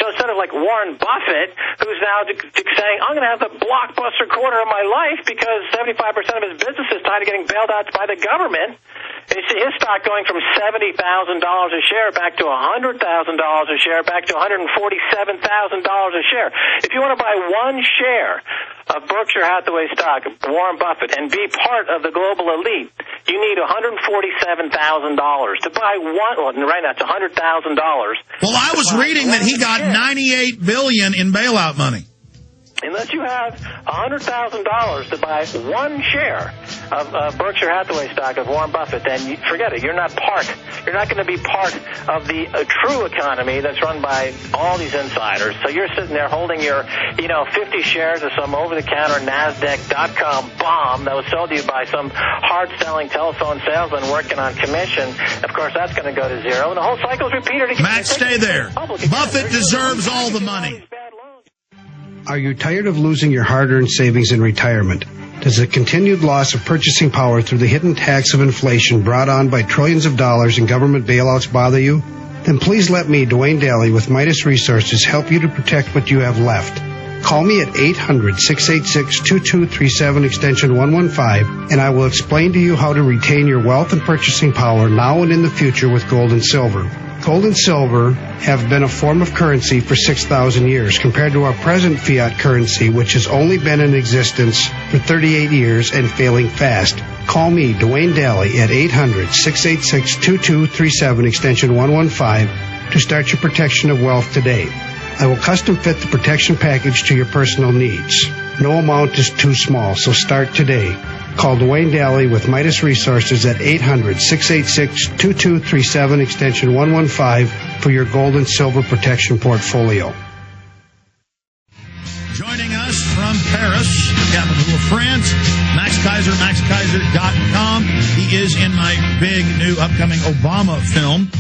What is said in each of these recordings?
So instead of like Warren Buffett, who's now saying, I'm going to have the blockbuster quarter of my life because 75% of his business is tied to getting bailed out by the government, you see his stock going from $70,000 a share back to $100,000 a share back to $147,000 a share. If you want to buy one share of Berkshire Hathaway stock, Warren Buffett, and be part of the global elite, you need $147,000 to buy one. Well, right now it's $100,000. Well, I was reading that he got $98 billion in bailout money. Unless you have $100,000 to buy one share of Berkshire Hathaway stock of Warren Buffett, then forget it. You're not going to be part of the true economy that's run by all these insiders. So you're sitting there holding your, 50 shares of some over-the-counter NASDAQ.com bomb that was sold to you by some hard-selling telephone salesman working on commission. Of course, that's going to go to zero, and the whole cycle's repeated again. Matt, stay there. Buffett deserves all the money. Are you tired of losing your hard-earned savings in retirement? Does the continued loss of purchasing power through the hidden tax of inflation brought on by trillions of dollars in government bailouts bother you? Then please let me, Dwayne Daly with Midas Resources, help you to protect what you have left. Call me at 800-686-2237 extension 115, and I will explain to you how to retain your wealth and purchasing power now and in the future with gold and silver. Gold and silver have been a form of currency for 6,000 years compared to our present fiat currency, which has only been in existence for 38 years and failing fast. Call me, Dwayne Daly, at 800-686-2237, extension 115, to start your protection of wealth today. I will custom fit the protection package to your personal needs. No amount is too small, so start today. Call Dwayne Daly with Midas Resources at 800-686-2237, extension 115, for your gold and silver protection portfolio. Joining us from Paris, the capital of France, Max Keiser, MaxKeiser.com. He is in my big new upcoming Obama film.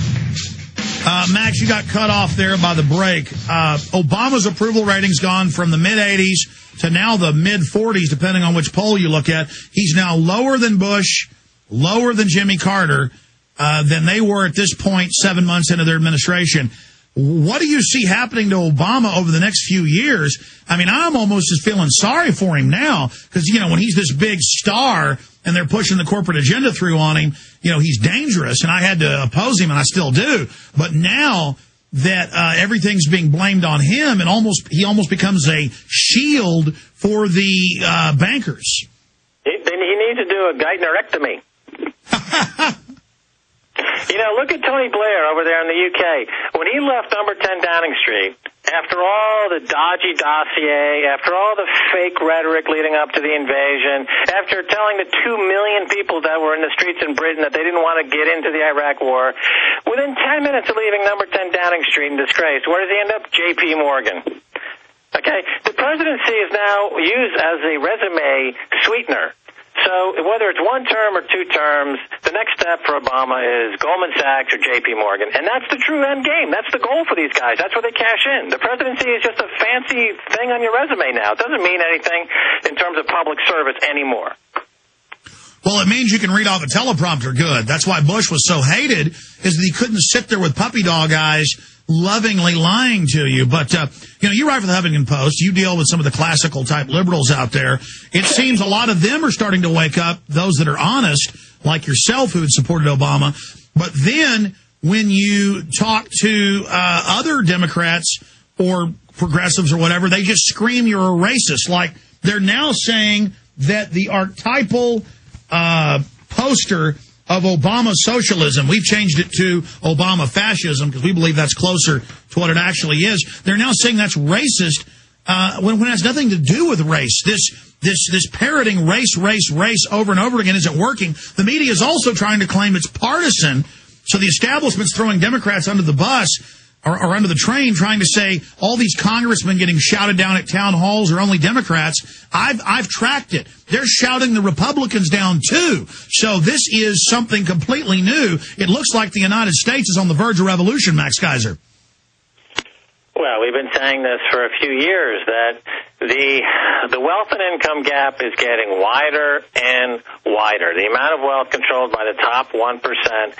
Max, you got cut off there by the break. Obama's approval rating's gone from the mid-80s to now the mid-40s, depending on which poll you look at. He's now lower than Bush, lower than Jimmy Carter, than they were at this point 7 months into their administration. What do you see happening to Obama over the next few years? I mean, I'm almost just feeling sorry for him now because, when he's this big star and they're pushing the corporate agenda through on him, he's dangerous, and I had to oppose him, and I still do. But now that everything's being blamed on him, and he almost becomes a shield for the bankers. Then he needs to do a Geithnerectomy. Look at Tony Blair over there in the UK. When he left number 10 Downing Street, after all the dodgy dossier, after all the fake rhetoric leading up to the invasion, after telling the 2 million people that were in the streets in Britain that they didn't want to get into the Iraq war, within 10 minutes of leaving number 10 Downing Street in disgrace, where does he end up? J.P. Morgan. Okay? The presidency is now used as a resume sweetener. So whether it's one term or two terms, the next step for Obama is Goldman Sachs or J.P. Morgan. And that's the true end game. That's the goal for these guys. That's where they cash in. The presidency is just a fancy thing on your resume now. It doesn't mean anything in terms of public service anymore. Well, it means you can read off a teleprompter good. That's why Bush was so hated, is that he couldn't sit there with puppy dog eyes lovingly lying to you. But, you write for the Huffington Post. You deal with some of the classical type liberals out there. It seems a lot of them are starting to wake up, those that are honest, like yourself, who had supported Obama. But then when you talk to other Democrats or progressives or whatever, they just scream you're a racist. Like they're now saying that the archetypal poster of Obama socialism, we've changed it to Obama fascism because we believe that's closer to what it actually is. They're now saying that's racist when it has nothing to do with race. This parroting race over and over again isn't working. The media is also trying to claim it's partisan, so the establishment's throwing Democrats under the bus or under the train, trying to say all these congressmen getting shouted down at town halls are only Democrats. I've tracked it. They're shouting the Republicans down, too. So this is something completely new. It looks like the United States is on the verge of revolution, Max Keiser. Well, we've been saying this for a few years, that the wealth and income gap is getting wider and wider. The amount of wealth controlled by the top 1%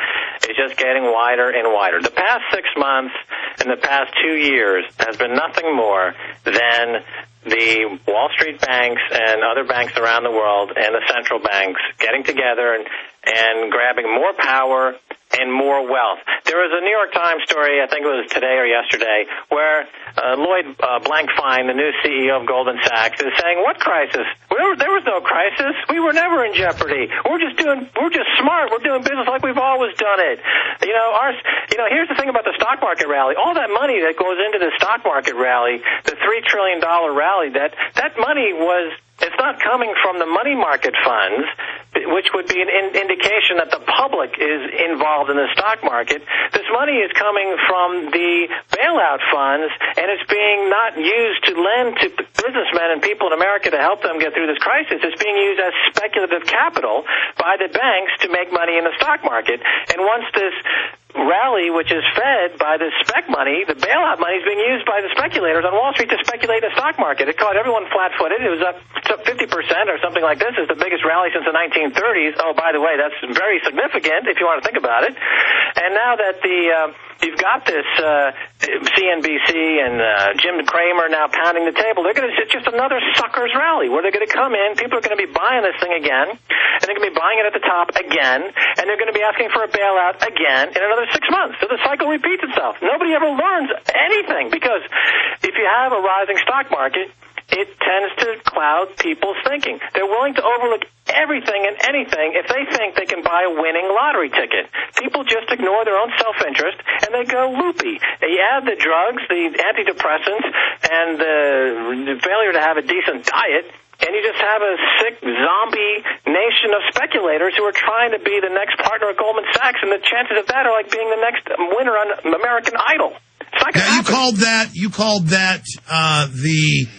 is just getting wider and wider. The past 6 months and the past 2 years has been nothing more than the Wall Street banks and other banks around the world and the central banks getting together and grabbing more power and more wealth. There was a New York Times story, I think it was today or yesterday, where Lloyd Blankfein, the new CEO of Goldman Sachs, is saying, "What crisis? There was no crisis. We were never in jeopardy. We're just smart. We're doing business like we've always done it." Here's the thing about the stock market rally. All that money that goes into the stock market rally, the $3 trillion rally, that money it's not coming from the money market funds, which would be an indication that the public is involved in the stock market. This money is coming from the bailout funds, and it's being not used to lend to businessmen and people in America to help them get through this crisis. It's being used as speculative capital by the banks to make money in the stock market. And once this rally, which is fed by the spec money, the bailout money is being used by the speculators on Wall Street to speculate in the stock market. It caught everyone flat-footed. It was up 50% or something like this. It's the biggest rally since the 1930s. Oh, by the way, that's very significant if you want to think about it. And now that you've got this CNBC and Jim Cramer now pounding the table, they're going to it's just another suckers rally where they're going to come in, people are going to be buying this thing again, and they're going to be buying it at the top again, and they're going to be asking for a bailout again in another 6 months. So the cycle repeats itself. Nobody ever learns anything, because if you have a rising stock market, it tends to cloud people's thinking. They're willing to overlook everything and anything if they think they can buy a winning lottery ticket. People just ignore their own self-interest, and they go loopy. You add the drugs, the antidepressants, and the failure to have a decent diet, and you just have a sick zombie nation of speculators who are trying to be the next partner of Goldman Sachs, and the chances of that are like being the next winner on American Idol. It's not going to happen. You called that the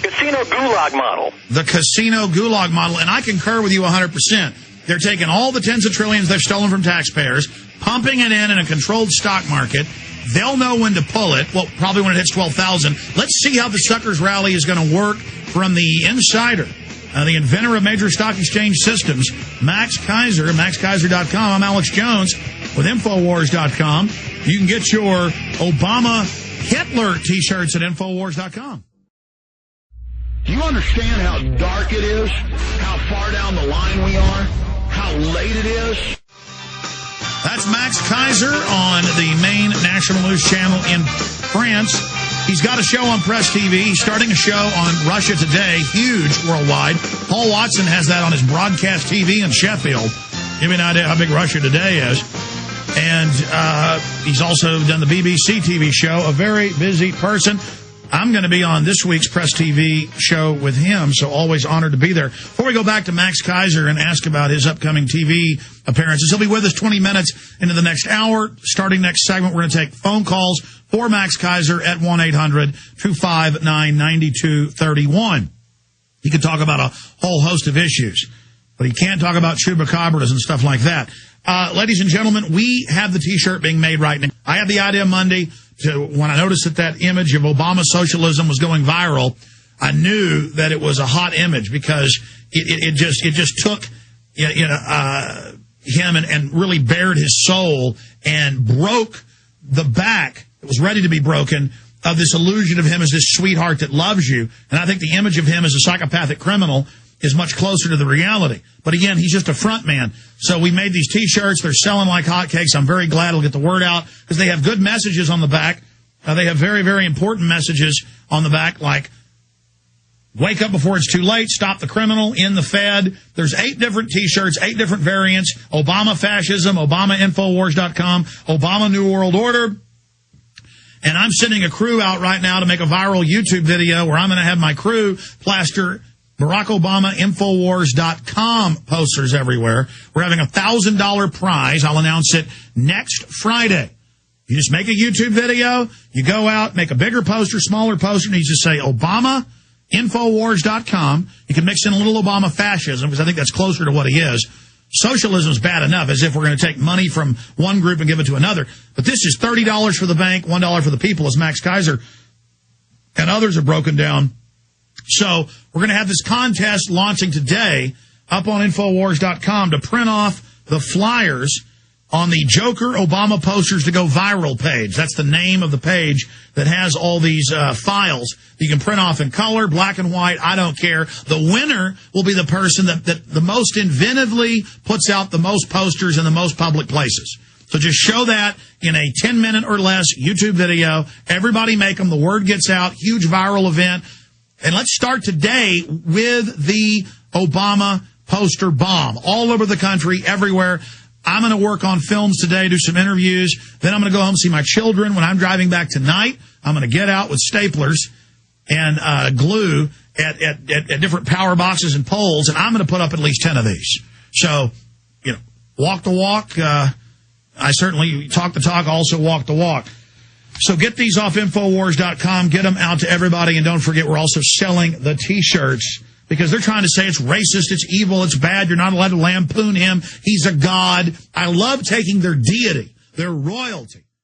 Casino Gulag model. The Casino Gulag model, and I concur with you 100%. They're taking all the tens of trillions they've stolen from taxpayers, pumping it in a controlled stock market. They'll know when to pull it. Well, probably when it hits 12,000. Let's see how the suckers rally is going to work from the insider, the inventor of major stock exchange systems, Max Keiser, MaxKeiser.com. I'm Alex Jones with Infowars.com. You can get your Obama Hitler t-shirts at Infowars.com. Do you understand how dark it is? How far down the line we are? How late it is? That's Max Keiser on the main national news channel in France. He's got a show on Press TV. He's starting a show on Russia Today, huge worldwide. Paul Watson has that on his broadcast TV in Sheffield. Give me an idea how big Russia Today is. And he's also done the BBC TV show, a very busy person. I'm going to be on this week's Press TV show with him, so always honored to be there. Before we go back to Max Keiser and ask about his upcoming TV appearances, he'll be with us 20 minutes into the next hour. Starting next segment, we're going to take phone calls for Max Keiser at 1-800-259-9231. He can talk about a whole host of issues, but he can't talk about chupacabras and stuff like that. Ladies and gentlemen, we have the T-shirt being made right now. I had the idea Monday. When I noticed that image of Obama socialism was going viral, I knew that it was a hot image because it just took him and really bared his soul and broke the back that was ready to be broken of this illusion of him as this sweetheart that loves you. And I think the image of him as a psychopathic criminal is much closer to the reality. But again, he's just a front man. So we made these T-shirts. They're selling like hotcakes. I'm very glad it'll get the word out because they have good messages on the back. They have very, very important messages on the back, like wake up before it's too late, stop the criminal, end the Fed. There's 8 different T-shirts, 8 different variants, Obama fascism, ObamaInfowars.com, Obama New World Order. And I'm sending a crew out right now to make a viral YouTube video where I'm going to have my crew plaster Barack Obama Infowars.com posters everywhere. We're having a $1,000 prize. I'll announce it next Friday. You just make a YouTube video, you go out, make a bigger poster, smaller poster, and you just say Obama Infowars.com. You can mix in a little Obama fascism because I think that's closer to what he is. Socialism is bad enough, as if we're going to take money from one group and give it to another. But this is $30 for the bank, $1 for the people, as Max Keiser and others have broken down So we're going to have this contest launching today up on Infowars.com to print off the flyers on the Joker Obama posters to go viral page. That's the name of the page that has all these files. You can print off in color, black and white. I don't care. The winner will be the person that the most inventively puts out the most posters in the most public places. So just show that in a 10-minute or less YouTube video. Everybody make them. The word gets out. Huge viral event. And let's start today with the Obama poster bomb all over the country, everywhere. I'm going to work on films today, do some interviews. Then I'm going to go home and see my children. When I'm driving back tonight, I'm going to get out with staplers and glue at different power boxes and poles, and I'm going to put up at least 10 of these. So, walk the walk. I certainly talk the talk, also walk the walk. So get these off Infowars.com. Get them out to everybody. And don't forget, we're also selling the T-shirts because they're trying to say it's racist, it's evil, it's bad. You're not allowed to lampoon him. He's a god. I love taking their deity, their royalty,